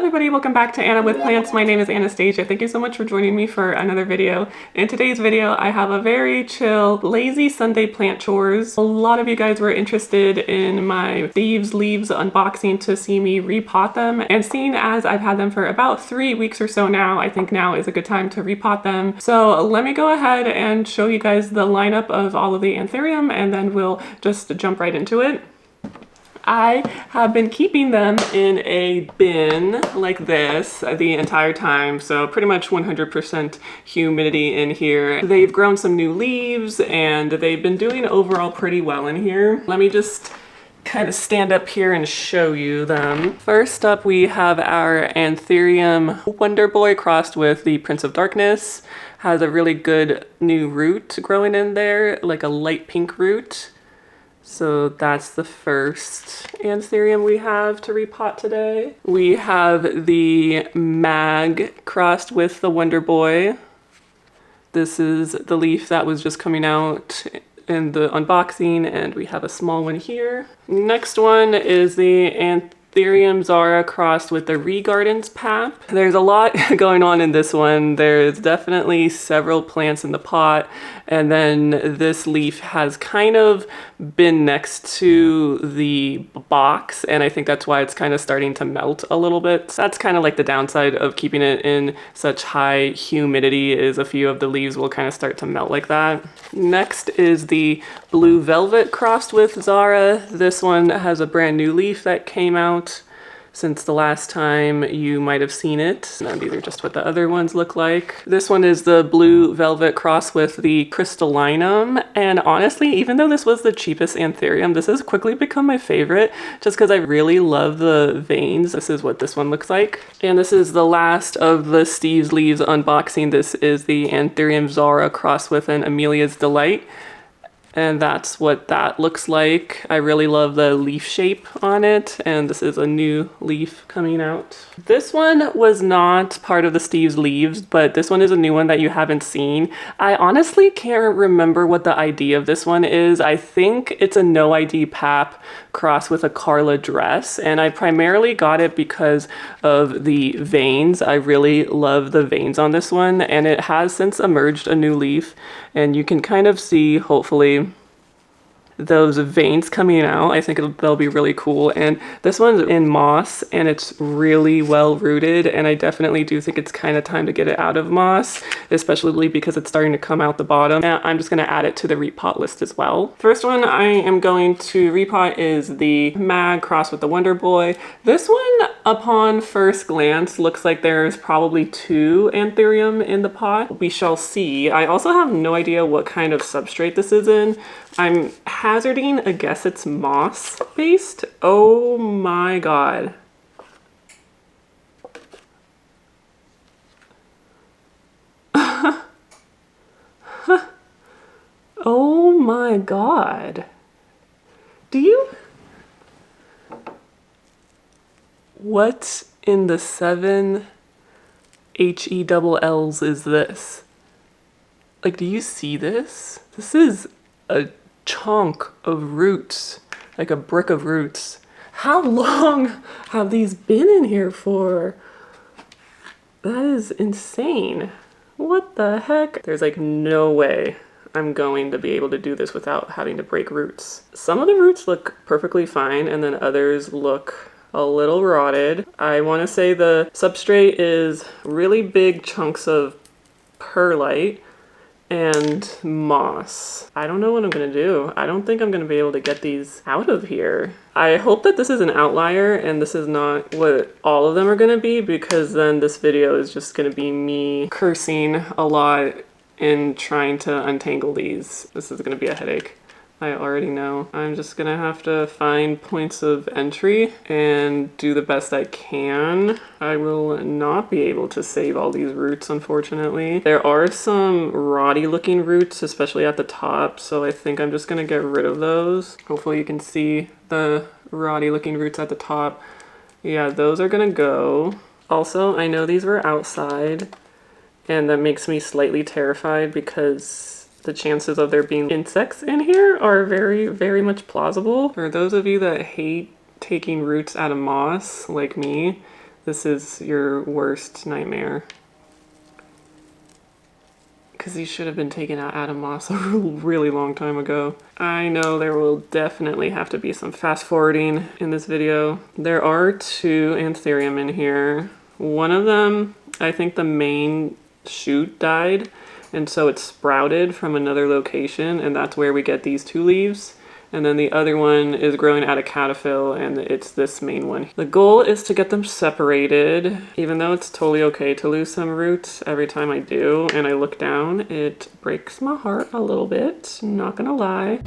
everybody, welcome back to Anna with Plants. My name is Anastasia. Thank you so much for joining me for another video. In today's video, I have a very chill, lazy Sunday plant chores. A lot of you guys were interested in my thieves leaves unboxing to see me repot them, and seeing as I've had them for about 3 weeks or so now, I think now is a good time to repot them. So let me go ahead and show you guys the lineup of all of the anthurium, and then we'll just jump right into it. I have been keeping them in a bin like this the entire time, so pretty much 100% humidity in here. They've grown some new leaves and they've been doing overall pretty well in here. Let me just kind of stand up here and show you them. First up, we have our anthurium wonderboy crossed with the Prince of Darkness. Has a really good new root growing in there, like a light pink root. So that's the first anthurium we have to repot today. We have the mag crossed with the Wonderboy. This is the leaf that was just coming out in the unboxing, and we have a small one here. Next one is the anthurium zara crossed with the Regardens pap. There's a lot going on in this one. There's definitely several plants in the pot, and then this leaf has kind of been next to the box, and I think that's why it's kind of starting to melt a little bit. So that's kind of like the downside of keeping it in such high humidity, is a few of the leaves will kind of start to melt like that. Next is the blue velvet crossed with zara. This one has a brand new leaf that came out since the last time you might have seen it. Now these are just what the other ones look like. This one is the blue velvet cross with the crystallinum, and honestly, even though this was the cheapest anthurium, this has quickly become my favorite just because I really love the veins. This is what this one looks like. And this is the last of the Steve's Leaves unboxing. This is the anthurium zara crossed with an Amelia's Delight. And that's what that looks like. I really love the leaf shape on it, and this is a new leaf coming out. This one was not part of the Steve's Leaves, but this one is a new one that you haven't seen. I honestly can't remember what the ID of this one is. I think it's a noID pap cross with a Carla dress, and I primarily got it because of the veins. I really love the veins on this one, and it has since emerged a new leaf, and you can kind of see, hopefully, those veins coming out. I think they'll be really cool. And this one's in moss, and it's really well rooted, and I definitely do think it's kind of time to get it out of moss, especially because it's starting to come out the bottom. And I'm just going to add it to the repot list as well. First one I am going to repot is the mag cross with the Wonderboy. This one, upon first glance, looks like there's probably 2 anthurium in the pot. We shall see. I also have no idea what kind of substrate this is in. I'm hazarding a guess it's moss based. Oh my god. Oh my god. Do you? What in the 7 HELLs is this? Like, do you see this? This is a chunk of roots, like a brick of roots. How long have these been in here for? That is insane. What the heck? There's like no way I'm going to be able to do this without having to break roots. Some of the roots look perfectly fine, and then others look a little rotted. I want to say the substrate is really big chunks of perlite and moss. I don't know what I'm gonna do. I don't think I'm gonna be able to get these out of here. I hope that this is an outlier and this is not what all of them are gonna be, because then this video is just gonna be me cursing a lot in trying to untangle these. This is gonna be a headache. I already know. I'm just gonna have to find points of entry and do the best I can. I will not be able to save all these roots, unfortunately. There are some rotty looking roots, especially at the top, so I think I'm just gonna get rid of those. Hopefully you can see the rotty looking roots at the top. Yeah, those are gonna go. Also, I know these were outside, and that makes me slightly terrified because the chances of there being insects in here are very, very much plausible. For those of you that hate taking roots out of moss, like me, this is your worst nightmare. Because these should have been taken out of moss a really long time ago. I know there will definitely have to be some fast forwarding in this video. There are 2 anthurium in here. One of them, I think the main shoot died, and so it sprouted from another location, and that's where we get these 2 leaves. And then the other one is growing out of cataphyll, and it's this main one. The goal is to get them separated, even though it's totally okay to lose some roots. Every time I do and I look down, it breaks my heart a little bit, not gonna lie.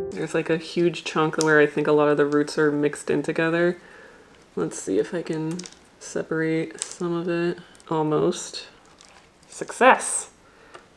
There's like a huge chunk where I think a lot of the roots are mixed in together. Let's see if I can separate some of it. Almost. Success!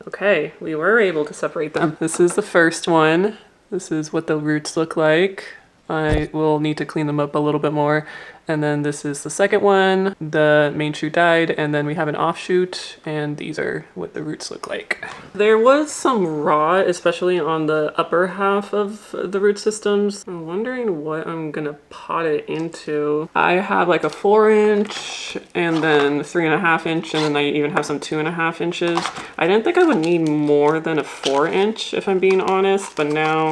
Okay, we were able to separate them. This is the first one. This is what the roots look like. I will need to clean them up a little bit more. And then this is the second one. The main shoot died, and then we have an offshoot, and these are what the roots look like. There was some rot, especially on the upper half of the root systems. I'm wondering what I'm gonna pot it into. I have like a 4-inch and then 3.5-inch, and then I even have some 2.5 inches. I didn't think I would need more than a 4-inch if I'm being honest, but now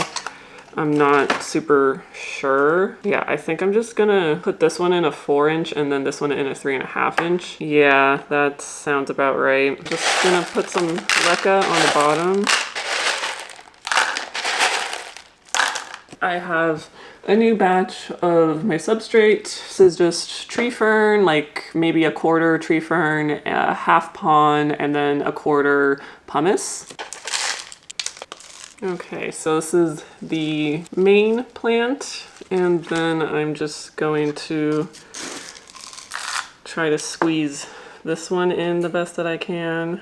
I'm not super sure. Yeah, I think I'm just gonna put this one in a 4-inch and then this one in a 3.5-inch. Yeah, that sounds about right. Just gonna put some leca on the bottom. I have a new batch of my substrate. This is just tree fern, like maybe a quarter tree fern, a half pon, and then a quarter pumice. Okay, so this is the main plant, and then I'm just going to try to squeeze this one in the best that I can.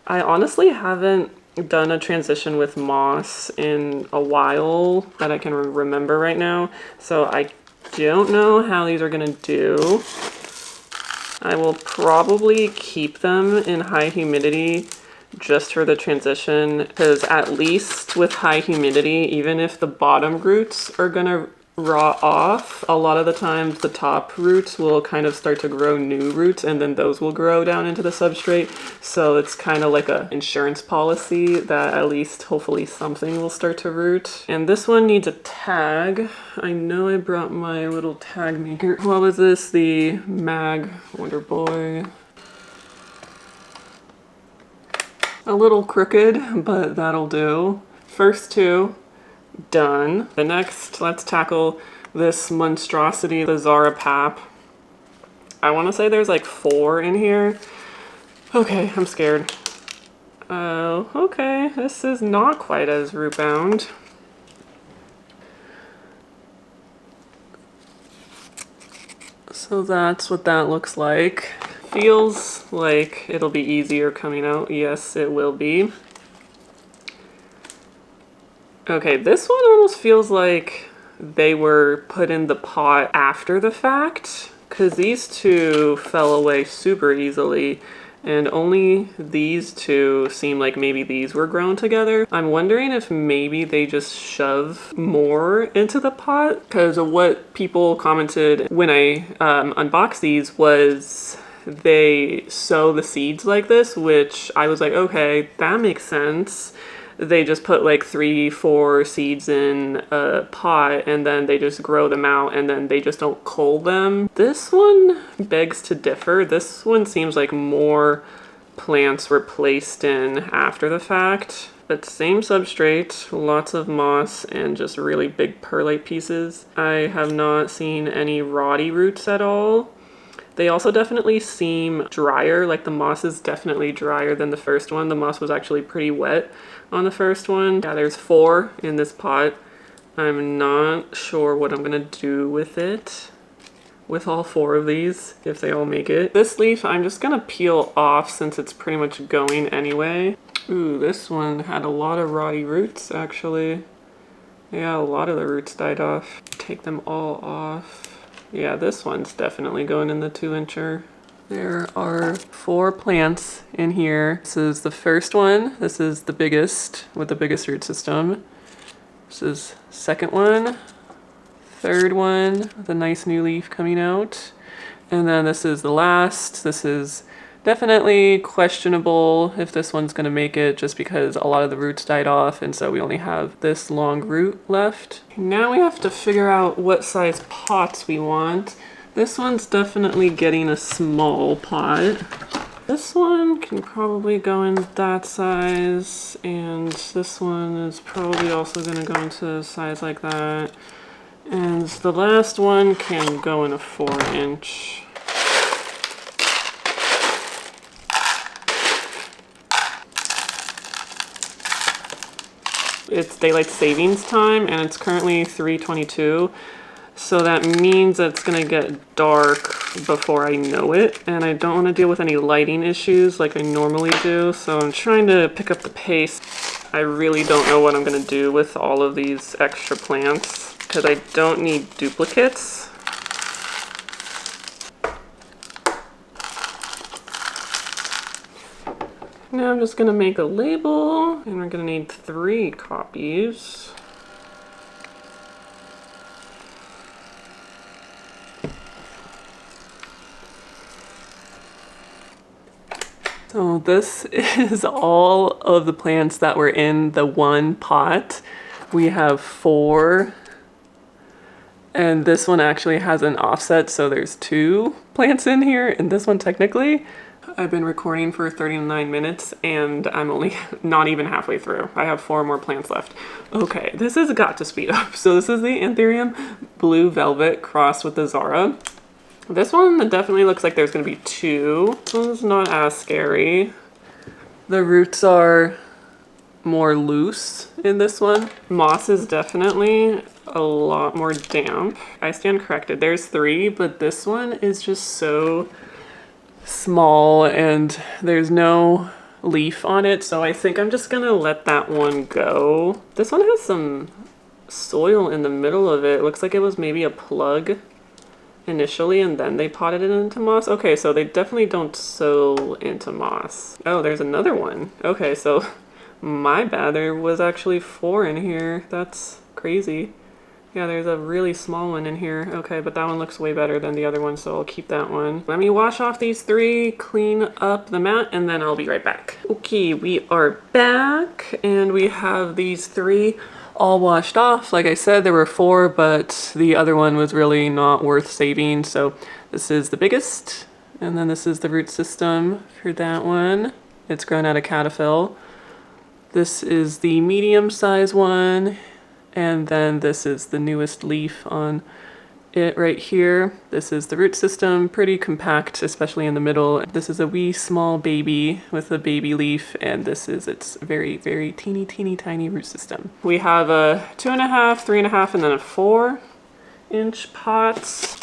I honestly haven't done a transition with moss in a while that I can remember right now, so I don't know how these are gonna do. I will probably keep them in high humidity just for the transition, because at least with high humidity, even if the bottom roots are gonna rot off, a lot of the times the top roots will kind of start to grow new roots, and then those will grow down into the substrate. So it's kind of like an insurance policy that at least hopefully something will start to root. And this one needs a tag. I know I brought my little tag maker. What was this? The Mag Wonderboy. A little crooked, but that'll do. First 2 done. The next, let's tackle this monstrosity, the Zara pap. I want to say there's like 4 in here. Okay, I'm scared. Oh, okay, this is not quite as root bound. So that's what that looks like. Feels like it'll be easier coming out. Yes, it will be. Okay, this one almost feels like they were put in the pot after the fact, because these 2 fell away super easily, and only these 2 seem like maybe these were grown together. I'm wondering if maybe they just shove more into the pot, because what people commented when I unboxed these was they sow the seeds like this, which I was like, okay, that makes sense. They just put like 3-4 seeds in a pot, and then they just grow them out, and then they just don't cull them. This one begs to differ. This one seems like more plants were placed in after the fact, but same substrate, lots of moss, and just really big perlite pieces. I have not seen any rotty roots at all. They also definitely seem drier, like the moss is definitely drier than the first one. The moss was actually pretty wet on the first one. Yeah, there's 4 in this pot. I'm not sure what I'm gonna do with it, with all 4 of these, if they all make it. This leaf I'm just gonna peel off since it's pretty much going anyway. Ooh, this one had a lot of rotty roots actually. Yeah, a lot of the roots died off. Take them all off. Yeah, this one's definitely going in the 2-incher. There are 4 plants in here. This is the first one. This is the biggest with the biggest root system. This is second one, third one with a nice new leaf coming out. And then this is the last. This is definitely questionable if this one's gonna make it just because a lot of the roots died off and so we only have this long root left. Now we have to figure out what size pots we want. This one's definitely getting a small pot. This one can probably go in that size, and this one is probably also gonna go into a size like that. And the last one can go in a 4-inch. It's daylight savings time and it's currently 3:22. So that means it's gonna get dark before I know it. And I don't wanna deal with any lighting issues like I normally do. So I'm trying to pick up the pace. I really don't know what I'm gonna do with all of these extra plants because I don't need duplicates. Now I'm just gonna make a label and we're gonna need 3 copies. So this is all of the plants that were in the one pot. We have 4. And this one actually has an offset, so there's 2 plants in here, and this one technically. I've been recording for 39 minutes and I'm only not even halfway through. I have 4 more plants left. Okay, this has got to speed up. So this is the anthurium blue velvet crossed with the zara. This one definitely looks like there's gonna be 2. This one's not as scary. The roots are more loose in this one. Moss is definitely a lot more damp. I stand corrected. There's 3, but this one is just so small and there's no leaf on it, so I think I'm just gonna let that one go. This one has some soil in the middle of it. It looks like it was maybe a plug initially and then they potted it into moss. Okay, so they definitely don't sow into moss. Oh, there's another one. Okay, so my bad, there was actually 4 in here. That's crazy. Yeah, there's a really small one in here. Okay, but that one looks way better than the other one, so I'll keep that one. Let me wash off these 3, clean up the mat, and then I'll be right back. Okay, we are back, and we have these 3 all washed off. Like I said, there were 4, but the other one was really not worth saving, so this is the biggest, and then this is the root system for that one. It's grown out of cataphyll. This is the medium size one. And then this is the newest leaf on it right here. This is the root system, pretty compact, especially in the middle. This is a wee small baby with a baby leaf, and this is its very, very teeny tiny root system. We have a 2.5, 3.5, and then a 4-inch pots.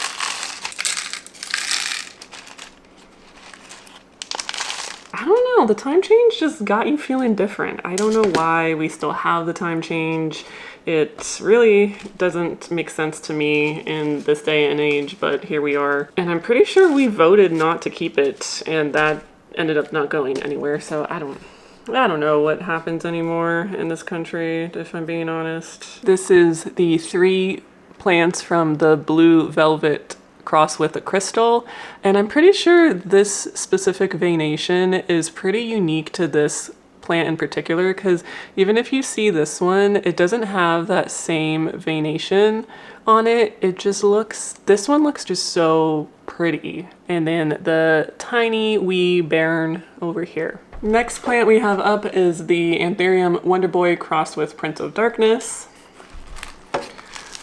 I don't know, the time change just got you feeling different. I don't know why we still have the time change. It really doesn't make sense to me in this day and age, but here we are. And I'm pretty sure we voted not to keep it, and that ended up not going anywhere. So I don't know what happens anymore in this country, if I'm being honest. This is the 3 plants from the blue velvet cross with a crystal, and I'm pretty sure this specific veination is pretty unique to this plant in particular, because even if you see this one, it doesn't have that same veination on it. It just looks, this one looks just so pretty. And then the tiny wee bairn over here. Next plant we have up is the anthurium wonderboy crossed with prince of darkness.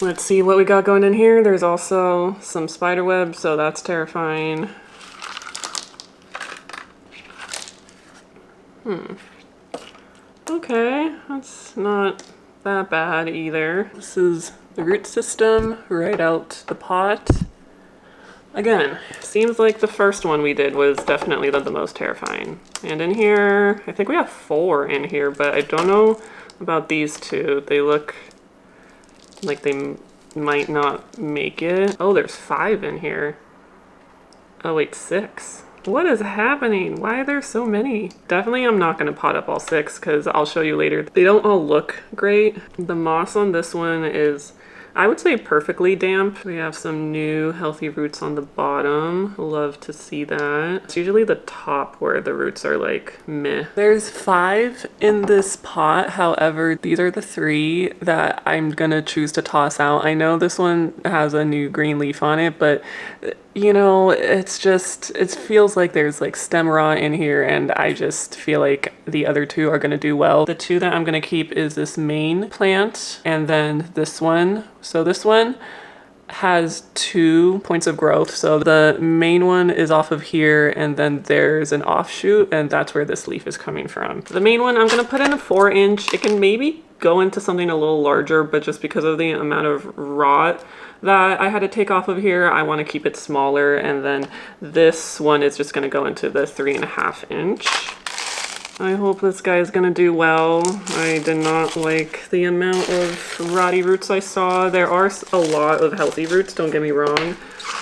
Let's see what we got going in here. There's also some spider web, so that's terrifying. Okay, that's not that bad either. This is the root system right out the pot. Again, seems like the first one we did was definitely the most terrifying. And in here, I think we have 4 in here, but I don't know about these 2. They look like they might not make it. Oh, there's 5 in here. Oh wait, 6. What is happening? Why are there so many? Definitely I'm not going to pot up all 6 because I'll show you later. They don't all look great. The moss on this one is, I would say, perfectly damp. We have some new healthy roots on the bottom. Love to see that. It's usually the top where the roots are like meh. There's 5 in this pot. However, these are the 3 that I'm gonna choose to toss out. I know this one has a new green leaf on it, but you know, it's just, it feels like there's like stem rot in here, and I just feel like the other 2 are gonna do well. The 2 that I'm gonna keep is this main plant and then this one. So this one has 2 points of growth. So the main one is off of here, and then there's an offshoot, and that's where this leaf is coming from. The main one I'm gonna put in a 4-inch. It can maybe go into something a little larger, but just because of the amount of rot that I had to take off of here, I want to keep it smaller. And then this one is just going to go into the 3.5-inch. I hope this guy is going to do well. I did not like the amount of rotty roots I saw. There are a lot of healthy roots, don't get me wrong.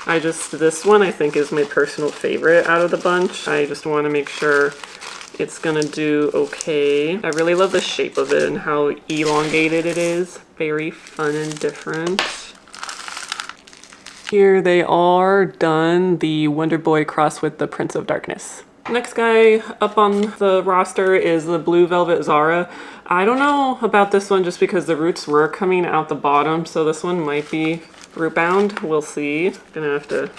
This one I think is my personal favorite out of the bunch. I just want to make sure it's gonna do okay. I really love the shape of it and how elongated it is. Very fun and different. Here they are done, the Wonderboy cross with the Prince of Darkness. Next guy up on the roster is the Blue Velvet Zara. I don't know about this one just because the roots were coming out the bottom, so this one might be root bound. We'll see. Gonna have to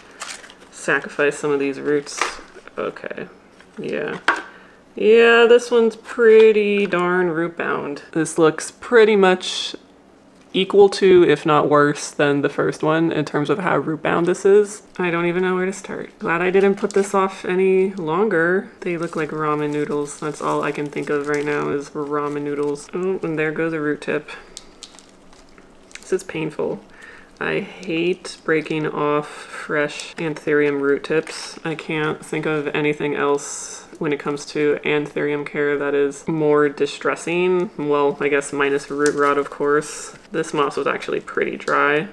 sacrifice some of these roots. Okay, yeah. Yeah, this one's pretty darn root bound. This looks pretty much equal to, if not worse than the first one in terms of how root bound this is. I don't even know where to start. Glad I didn't put this off any longer. They look like ramen noodles. That's all I can think of right now is ramen noodles. Oh, and there goes a root tip. This is painful. I hate breaking off fresh anthurium root tips. I can't think of anything else when it comes to anthurium care that is more distressing. Well, I guess minus root rot, of course. This moss was actually pretty dry.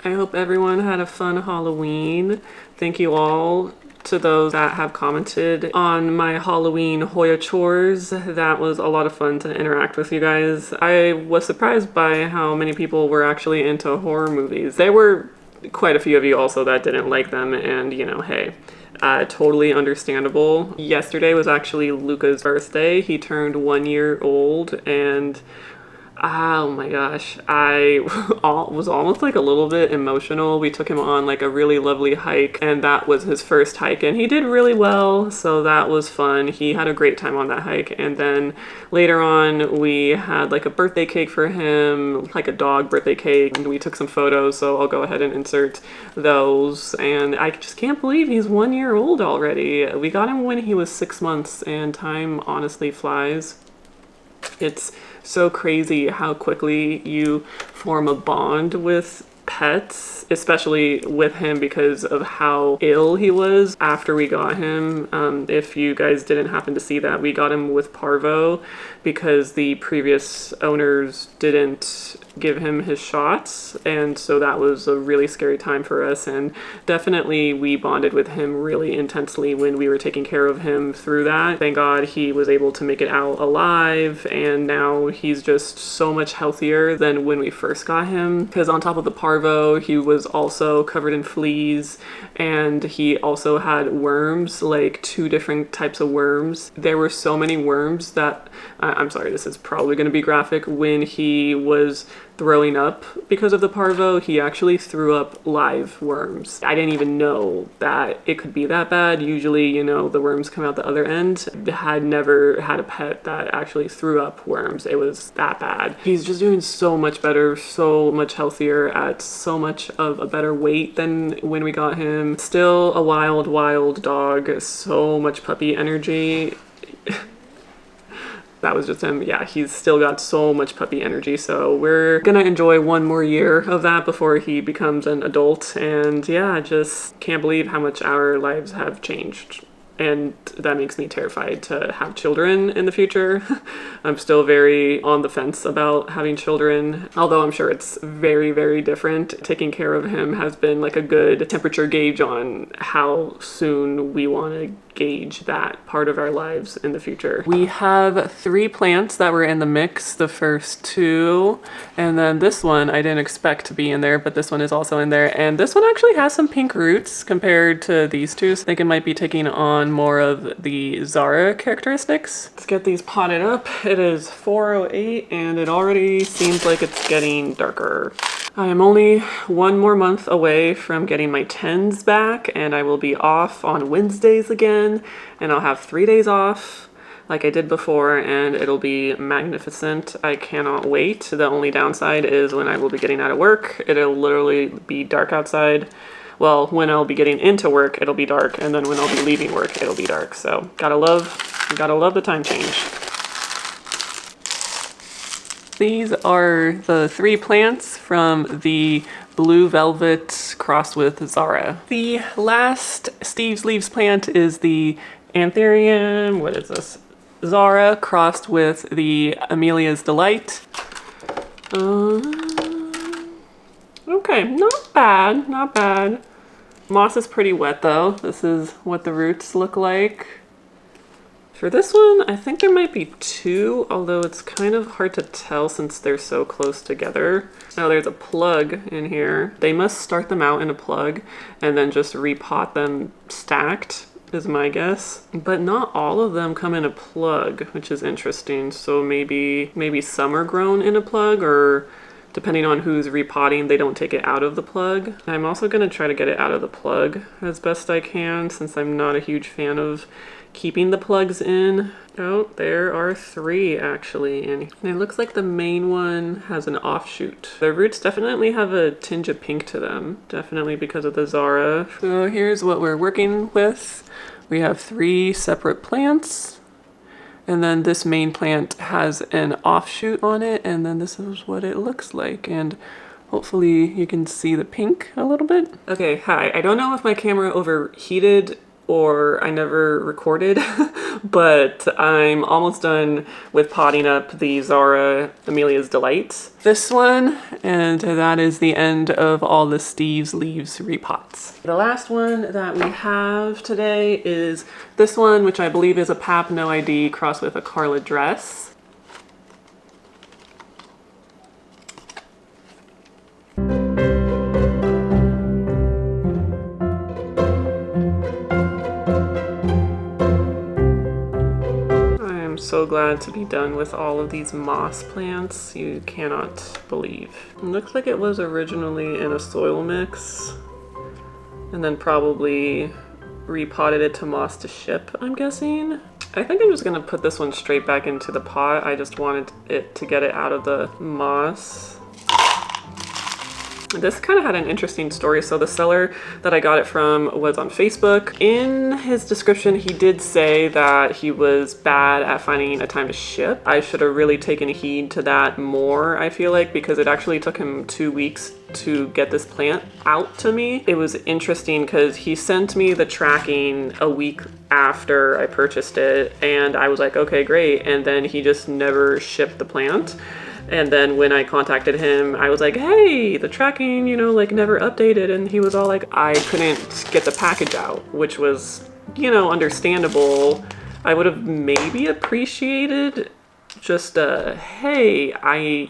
I hope everyone had a fun Halloween. Thank you all to those that have commented on my Halloween Hoya chores. That was a lot of fun to interact with you guys. I was surprised by how many people were actually into horror movies. There were quite a few of you also that didn't like them, and you know, hey, totally understandable. Yesterday was actually Luca's birthday. He turned 1 year old, and oh my gosh, I was almost like a little bit emotional. We took him on like a really lovely hike, and that was his first hike, and he did really well, so that was fun. He had a great time on that hike. And then later on we had like a birthday cake for him, like a dog birthday cake, and we took some photos, so I'll go ahead and insert those. And I just can't believe he's 1 year old already. We got him when he was 6 months, and time honestly flies. It's so crazy how quickly you form a bond with pets, especially with him because of how ill he was after we got him. If you guys didn't happen to see that, we got him with parvo because the previous owners didn't give him his shots, and so that was a really scary time for us, and definitely we bonded with him really intensely when we were taking care of him through that. Thank God he was able to make it out alive, and now he's just so much healthier than when we first got him, because on top of the parvo he was also covered in fleas, and he also had worms, like 2 different types of worms. There were so many worms that I'm sorry, this is probably going to be graphic. When he was throwing up because of the parvo, he actually threw up live worms. I didn't even know that it could be that bad. Usually, you know, the worms come out the other end. I had never had a pet that actually threw up worms. It was that bad. He's just doing so much better, so much healthier, at so much of a better weight than when we got him. Still a wild, wild dog. So much puppy energy. that was just him. Yeah, he's still got so much puppy energy. So we're gonna enjoy one more year of that before he becomes an adult. And yeah, I just can't believe how much our lives have changed. And that makes me terrified to have children in the future. I'm still very on the fence about having children, although I'm sure it's very, very different. Taking care of him has been like a good temperature gauge on how soon we want to gauge that part of our lives in the future. We have 3 plants that were in the mix, the first 2, and then this one I didn't expect to be in there, but this one is also in there, and this one actually has some pink roots compared to these two, so I think it might be taking on more of the Zara characteristics. Let's get these potted up. It is 4:08 and it already seems like it's getting darker. I am only 1 more month away from getting my 10s back, and I will be off on Wednesdays again, and I'll have 3 days off like I did before, and it'll be magnificent. I cannot wait. The only downside is when I will be getting out of work, it'll literally be dark outside. Well, when I'll be getting into work, it'll be dark, and then when I'll be leaving work, it'll be dark. So gotta love the time change. These are the 3 plants from the Blue Velvet crossed with Zara. The last Steve's Leaves plant is the anthurium, what is this? Zara crossed with the Amelia's Delight. Okay, not bad, not bad. Moss is pretty wet though. This is what the roots look like. For this one, I think there might be 2, although it's kind of hard to tell since they're so close together. Oh, there's a plug in here. They must start them out in a plug and then just repot them stacked, is my guess. But not all of them come in a plug, which is interesting. So maybe some are grown in a plug, or depending on who's repotting, they don't take it out of the plug. I'm also gonna try to get it out of the plug as best I can, since I'm not a huge fan of keeping the plugs in. Oh, there are 3 actually, and it looks like the main one has an offshoot. The roots definitely have a tinge of pink to them, definitely because of the Zara. So here's what we're working with. We have 3 separate plants, and then this main plant has an offshoot on it, and then this is what it looks like. And hopefully you can see the pink a little bit. Okay, hi. I don't know if my camera overheated or I never recorded, but I'm almost done with potting up the Zara Amelia's Delight. This one, and that is the end of all the Steve's Leaves repots. The last one that we have today is this one, which I believe is a Pap noID crossed with a Carla dress. So glad to be done with all of these moss plants. You cannot believe. It looks like it was originally in a soil mix and then probably repotted it to moss to ship, I'm guessing. I think I'm just gonna put this one straight back into the pot. I just wanted it to get it out of the moss. This kind of had an interesting story. So the seller that I got it from was on Facebook. In his description, he did say that he was bad at finding a time to ship. I should have really taken heed to that more, I feel like, because it actually took him 2 weeks to get this plant out to me. It was interesting because he sent me the tracking a week after I purchased it, and I was like, okay, great. And then he just never shipped the plant. And then when I contacted him, I was like, hey, the tracking, you know, like never updated. And he was all like, I couldn't get the package out, which was, you know, understandable. I would have maybe appreciated just hey,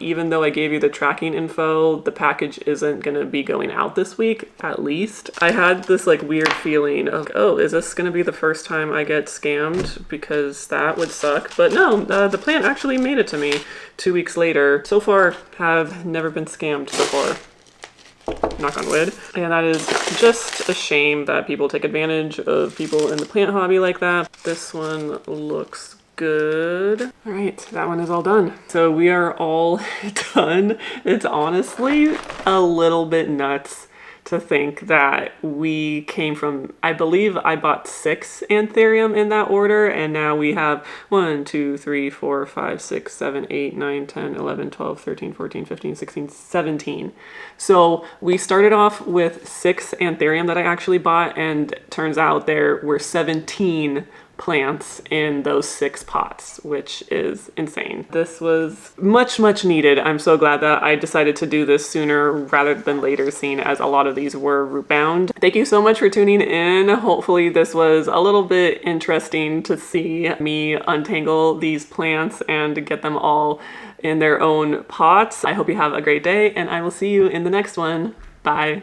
even though I gave you the tracking info, the package isn't gonna be going out this week, at least. I had this like weird feeling of, oh, is this gonna be the first time I get scammed? Because that would suck. But no, the plant actually made it to me 2 weeks later. So far, have never been scammed before. Knock on wood. And that is just a shame that people take advantage of people in the plant hobby like that. This one looks good. All right, that one is all done. So we are all done. It's honestly a little bit nuts to think that we came from, I believe I bought 6 anthurium in that order, and now we have 1, 2, 3, 4, 5, 6, 7, 8, 9, 10, 11, 12, 13, 14, 15, 16, 17. So we started off with 6 anthurium that I actually bought, and turns out there were 17 plants in those 6 pots, which is insane. This was much needed. I'm so glad that I decided to do this sooner rather than later, seeing as a lot of these were root bound. Thank you so much for tuning in. Hopefully this was a little bit interesting to see me untangle these plants and get them all in their own pots. I hope you have a great day, and I will see you in the next one. Bye.